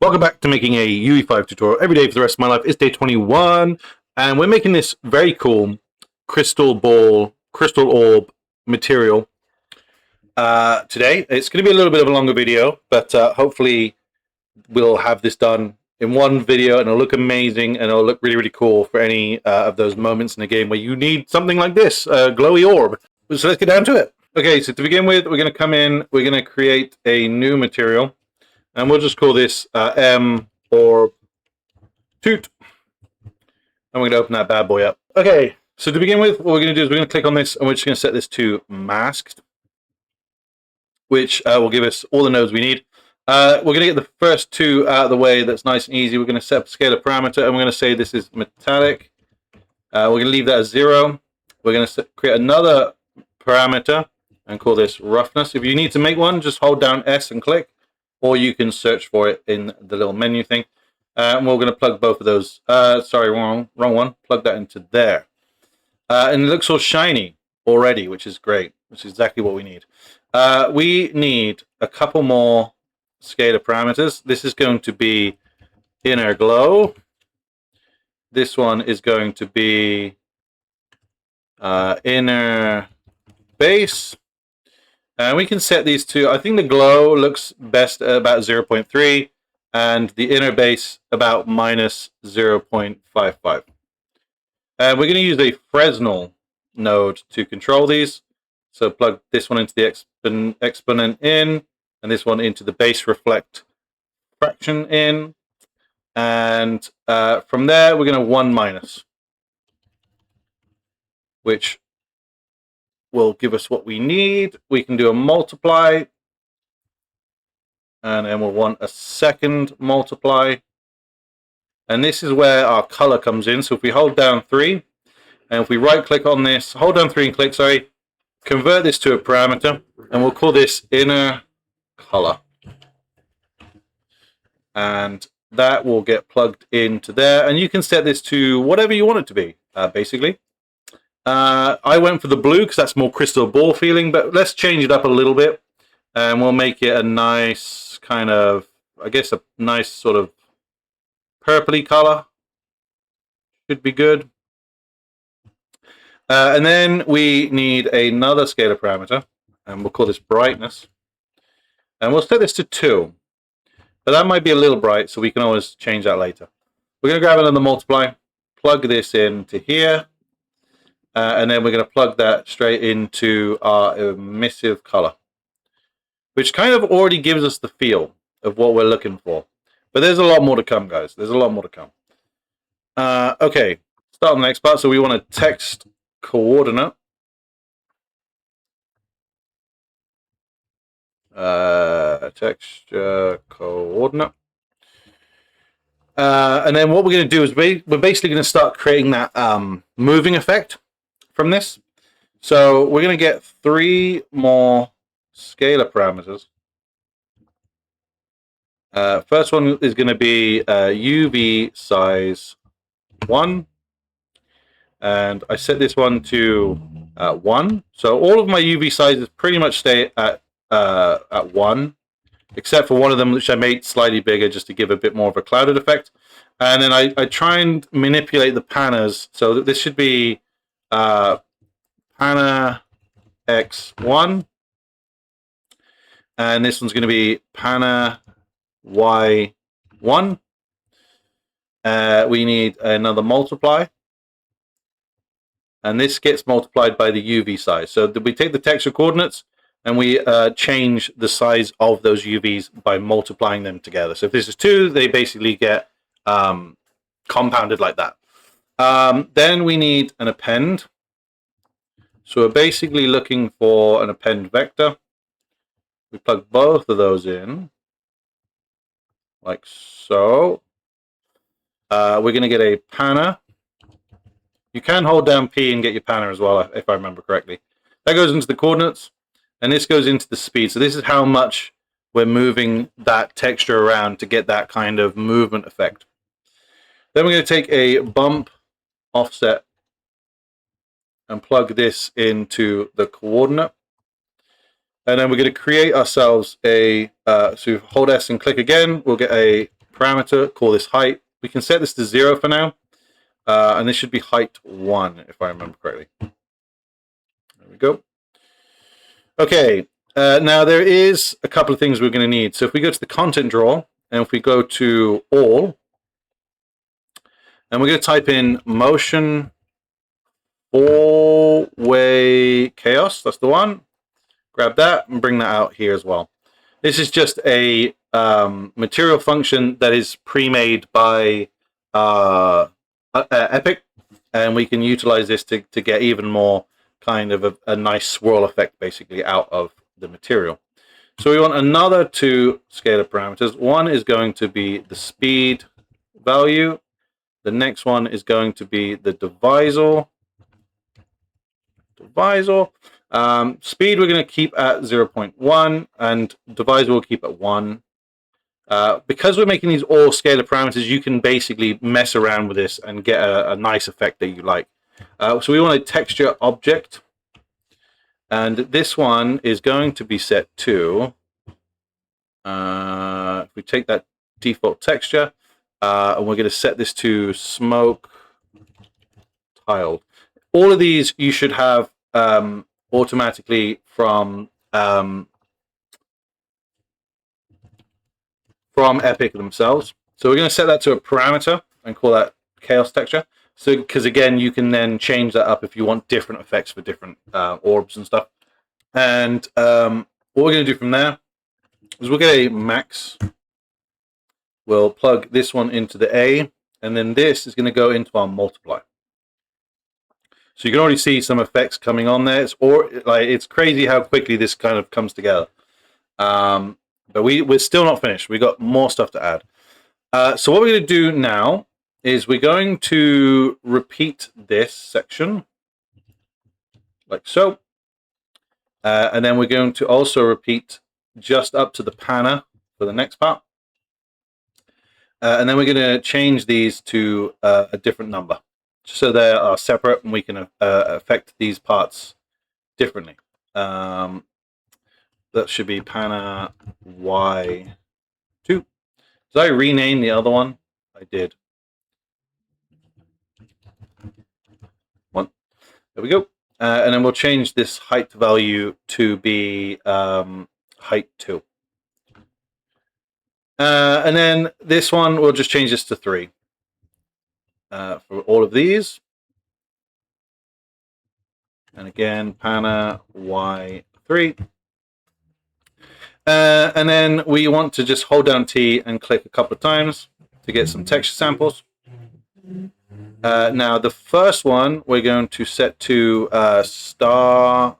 Welcome back to making a UE5 tutorial every day for the rest of my life. It's day 21, and we're making this very cool crystal orb material today. It's going to be a little bit of a longer video, but hopefully we'll have this done in one video, and it'll look amazing, and it'll look really, really cool for any of those moments in the game where you need something like this, a glowy orb. So let's get down to it. Okay, so to begin with, we're going to come in, we're going to create a new material. And we'll just call this M or Toot. And we're going to open that bad boy up. Okay, so to begin with, what we're going to do is we're going to click on this, and we're just going to set this to masked, which will give us all the nodes we need. We're going to get the first two out of the way. That's nice and easy. We're going to set up a scalar parameter, and we're going to say this is metallic. We're going to leave that as 0. We're going to create another parameter and call this roughness. If you need to make one, just hold down S and click. Or you can search for it in the little menu thing. And we're going to plug both of those. Sorry, wrong one. Plug that into there. And it looks all shiny already, which is great. Which is exactly what we need. We need a couple more scalar parameters. This is going to be inner glow. This one is going to be inner base. And we can set these to, I think the glow looks best at about 0.3 and the inner base about minus 0.55. And we're going to use a Fresnel node to control these. So plug this one into the exponent in, and this one into the base reflect fraction in. And from there, we're going to 1 minus, which will give us what we need. We can do a multiply, and then we'll want a second multiply. And this is where our color comes in. So if we hold down 3, and if we right click on this, hold down 3 and click, sorry, convert this to a parameter, and we'll call this inner color. And that will get plugged into there. And you can set this to whatever you want it to be, basically. I went for the blue because that's more crystal ball feeling, but let's change it up a little bit, and we'll make it a nice kind of, I guess, a nice sort of purpley color. Should be good. And then we need another scalar parameter, and we'll call this brightness, and we'll set this to 2. But that might be a little bright, so we can always change that later. We're going to grab another multiply, plug this into here. And then we're going to plug that straight into our emissive color, which kind of already gives us the feel of what we're looking for. But there's a lot more to come, guys. There's a lot more to come. Okay, start on the next part. So we want a text coordinate. Texture coordinate. And then what we're going to do is we're basically going to start creating that moving effect from this. So we're going to get 3 more scalar parameters. First one is going to be UV size 1, and I set this one to 1. So all of my UV sizes pretty much stay at 1, except for one of them which I made slightly bigger just to give a bit more of a clouded effect. And then I try and manipulate the panners so that this should be panner X1, and this one's going to be panner Y1. We need another multiply, and this gets multiplied by the UV size. So we take the texture coordinates and we change the size of those UVs by multiplying them together. So if this is 2, they basically get compounded like that. Then we need an append. So we're basically looking for an append vector. We plug both of those in, like so. We're going to get a panner. You can hold down P and get your panner as well, if I remember correctly. That goes into the coordinates, and this goes into the speed. So this is how much we're moving that texture around to get that kind of movement effect. Then we're going to take a bump offset and plug this into the coordinate. And then we're going to create ourselves a, so hold S and click again, we'll get a parameter, call this height. We can set this to 0 for now, and this should be height 1 if I remember correctly. There we go. Okay, now there is a couple of things we're going to need. So if we go to the content drawer, and if we go to all, and we're going to type in motion 4-way chaos, that's the one. Grab that and bring that out here as well. This is just a material function that is pre-made by Epic, and we can utilize this to get even more kind of a nice swirl effect basically out of the material. So we want another 2 scalar parameters. One is going to be the speed value. The next one is going to be the divisor. Speed we're going to keep at 0.1 and divisor we'll keep at 1. Because we're making these all scalar parameters, you can basically mess around with this and get a nice effect that you like. So we want a texture object, and this one is going to be set to, if we take that default texture, and we're going to set this to smoke tiled. All of these you should have automatically from Epic themselves. So we're going to set that to a parameter and call that chaos texture. So because again, you can then change that up if you want different effects for different orbs and stuff. And what we're going to do from there is we'll get a max. We'll plug this one into the A, and then this is going to go into our multiply. So you can already see some effects coming on there. It's crazy how quickly this kind of comes together. But we're still not finished. We got more stuff to add. So what we're going to do now is we're going to repeat this section like so. And then we're going to also repeat just up to the panner for the next part. And then we're going to change these to a different number, so they are separate and we can affect these parts differently. That should be panner Y2. Did I rename the other one? I did. One. There we go. And then we'll change this height value to be height 2. And then this one, we'll just change this to 3 for all of these. And again, panner Y3. And then we want to just hold down T and click a couple of times to get some texture samples. Now the first one we're going to set to sky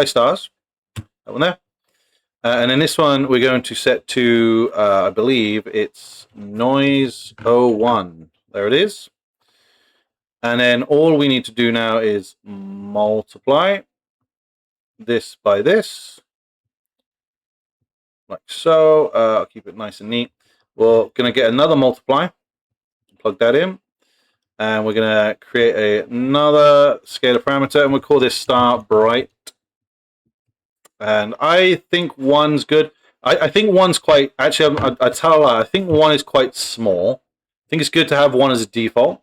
stars. That one there. And then this one we're going to set to I believe it's noise 01. There it is. And then all we need to do now is multiply this by this. Like so. I'll keep it nice and neat. We're going to get another multiply, plug that in, and we're going to create another scalar parameter, and we'll call this star bright. And I think 1's good. I think 1's quite, actually, I tell a lie, I think 1 is quite small. I think it's good to have 1 as a default.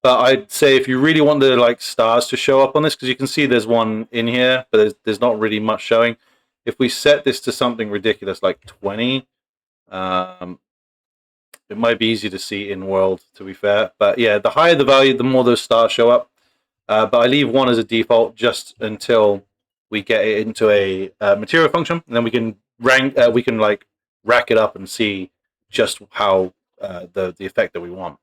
But I'd say if you really want the stars to show up on this, because you can see there's one in here, but there's not really much showing. If we set this to something ridiculous like 20, it might be easy to see in world, to be fair. But yeah, the higher the value, the more those stars show up. But I leave 1 as a default just until we get it into a material function, and then we can rack it up and see just how the effect that we want.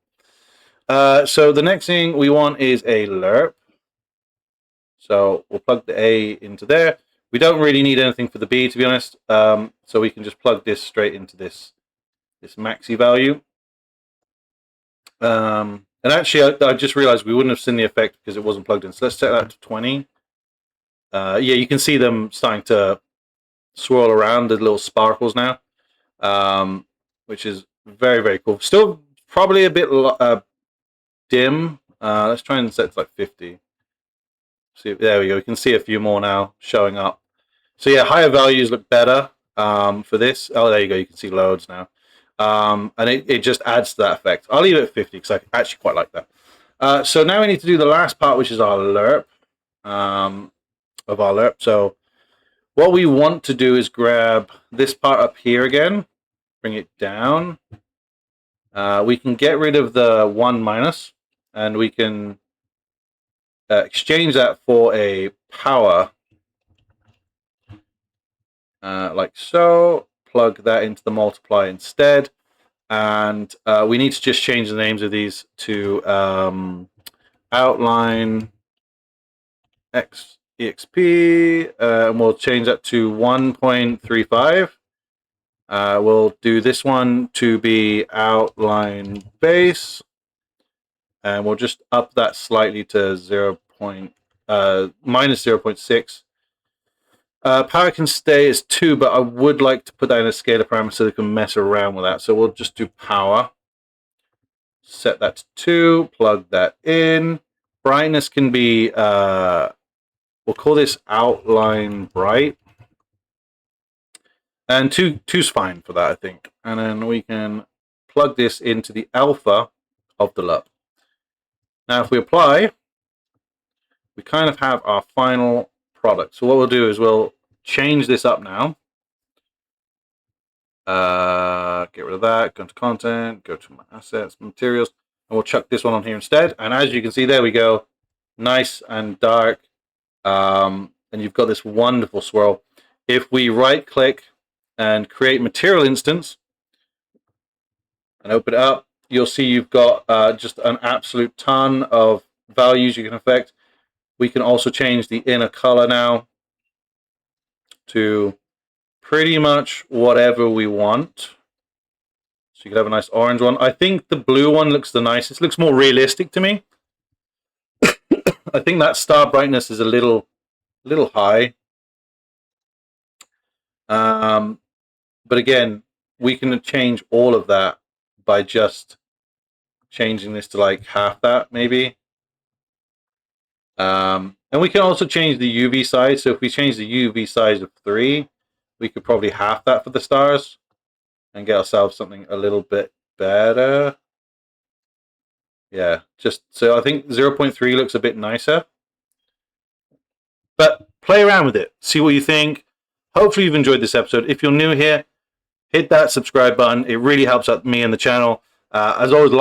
So the next thing we want is a lerp. So we'll plug the A into there. We don't really need anything for the B, to be honest. So we can just plug this straight into this maxi value. And actually, I just realized we wouldn't have seen the effect because it wasn't plugged in. So let's set that to 20. Yeah, you can see them starting to swirl around, the little sparkles now, which is very, very cool. Still probably a bit dim. Let's try and set it to like 50. See, there we go. We can see a few more now showing up. So yeah, higher values look better for this. Oh, there you go. You can see loads now. and it just adds to that effect. I'll leave it at 50 because I actually quite like that. So now we need to do the last part, which is our lerp of our lerp. So what we want to do is grab this part up here again, bring it down. We can get rid of the 1 minus, and we can exchange that for a power, like so. Plug that into the multiply instead, and we need to just change the names of these to outline exp, and we'll change that to 1.35. We'll do this one to be outline base, and we'll just up that slightly to minus 0.6. Power can stay as 2, but I would like to put that in a scalar parameter so they can mess around with that. So we'll just do power. Set that to 2, plug that in. Brightness can be, we'll call this outline bright. And 2's fine for that, I think. And then we can plug this into the alpha of the LUT. Now, if we apply, we kind of have our final product. So what we'll do is we'll change this up now. Get rid of that, go to content, go to my assets, materials, and we'll chuck this one on here instead. And as you can see, there we go. Nice and dark. And you've got this wonderful swirl. If we right click and create material instance and open it up, you'll see you've got just an absolute ton of values you can affect. We can also change the inner color now to pretty much whatever we want. So you could have a nice orange one. I think the blue one looks the nicest. It looks more realistic to me. I think that star brightness is a little high. But again, we can change all of that by just changing this to like half that, maybe. And we can also change the UV size. So if we change the UV size of 3, we could probably half that for the stars and get ourselves something a little bit better. Yeah, just so I think 0.3 looks a bit nicer. But play around with it. See what you think. Hopefully you've enjoyed this episode. If you're new here, hit that subscribe button. It really helps out me and the channel. As always,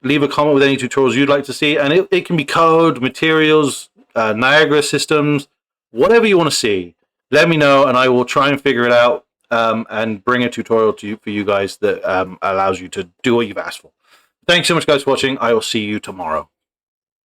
leave a comment with any tutorials you'd like to see. And it can be code, materials, Niagara systems, whatever you want to see. Let me know, and I will try and figure it out and bring a tutorial for you guys that allows you to do what you've asked for. Thanks so much, guys, for watching. I will see you tomorrow.